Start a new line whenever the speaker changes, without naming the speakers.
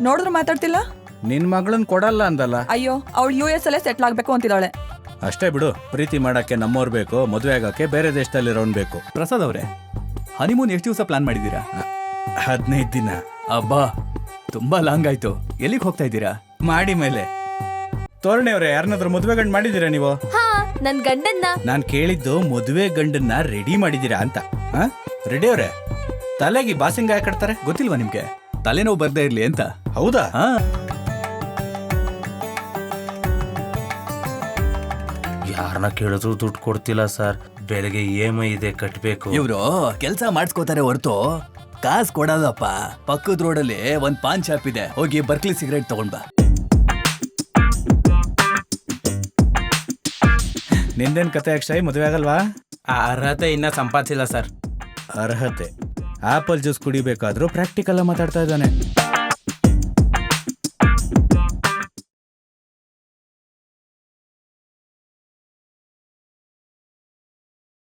ನೋಡಿದ್ರು ಮಾತಾಡ್ತಿಲ್ಲ.
ನಿನ್ ಮಗಳನ್ ಕೊಡಲ್ಲ ಅಂದಲ್ಲ.
ಅಯ್ಯೋ, ಅವಳು US ಅಲ್ಲೇ ಸೆಟ್ಲ್ ಆಗ್ಬೇಕು ಅಂತಿದ್ದಾಳೆ.
ಅಷ್ಟೇ ಬಿಡು, ಪ್ರೀತಿ ಮಾಡಕ್ಕೆ ನಮ್ಮವ್ರು ಬೇಕು, ಮದುವೆ ಆಗಕ್ಕೆ ಬೇರೆ ದೇಶದಲ್ಲಿರೋನ್ ಬೇಕು.
ಪ್ರಸಾದ್ ಅವರೇ, ಹನಿಮೂನ್ ಎಷ್ಟು ದಿವಸ ಪ್ಲಾನ್ ಮಾಡಿದ್ದೀರಾ?
15 ದಿನ.
ಅಬ್ಬಾ, ತುಂಬಾ ಲಾಂಗ್ ಆಯ್ತು. ಎಲ್ಲಿಗೆ ಹೋಗ್ತಾ ಇದ್ದೀರಾ?
ಮಾಡಿ ಮೇಲೆ. ತೋರಣೆ ಅವ್ರೆ, ಯಾರನ್ನಾದ್ರೂ ಮದುವೆ ಗಂಡು ಮಾಡಿದೀರಾ ನೀವು?
ಹಾ, ನನ್ ಗಂಡನ್ನ.
ನಾನ್ ಕೇಳಿದ್ದು ಮದುವೆ ಗಂಡನ್ನ ರೆಡಿ ಮಾಡಿದೀರಾ ಅಂತ. ರೆಡಿ ಅವ್ರೆ, ತಲೆಗೆ ಬಾಸಿಂಗ ಹಾಕಡ್ತಾರೆ,
ಗೊತ್ತಿಲ್ವಾ ನಿಮ್ಗೆ? ತಲೆನೋವು ಬರ್ದೇ ಇರ್ಲಿ ಅಂತ.
ಹೌದಾ?
ಹಾ,
ಯಾರನ್ನ ಕೇಳಿದ್ರು ದುಡ್ಡು ಕೊಡ್ತಿಲ್ಲ ಸರ್. ಬೆಳಗ್ಗೆ EMI ಇದೆ, ಕಟ್ಬೇಕು.
ಇವ್ರು ಕೆಲ್ಸ ಮಾಡಿಸ್ಕೋತಾರೆ ಹೊರತು ಕಾಸು ಕೊಡಲ್ಲಪ್ಪ. ಪಕ್ಕದ ರೋಡಲ್ಲಿ ಒಂದ್ ಪಾನ್ ಶಾಪ್ ಇದೆ, ಹೋಗಿ ಬರ್ಕ್ಲಿ ಸಿಗರೇಟ್ ತಗೊಂಡ್ ಬಾ.
ನಿಂದೇನ್ ಕತೆ ಅಕ್ಷಯ್, ಮದುವೆ ಆಗಲ್ವಾ?
ಆ ಅರ್ಹತೆ ಇನ್ನ ಸಂಪಾದಿಸಿಲ್ಲ ಸರ್.
ಅರ್ಹತೆ? ಆಪಲ್ ಜ್ಯೂಸ್ ಕುಡಿಬೇಕಾದ್ರೂ ಪ್ರಾಕ್ಟಿಕಲ್ ಮಾತಾಡ್ತಾ ಇದ್ದಾನೆ.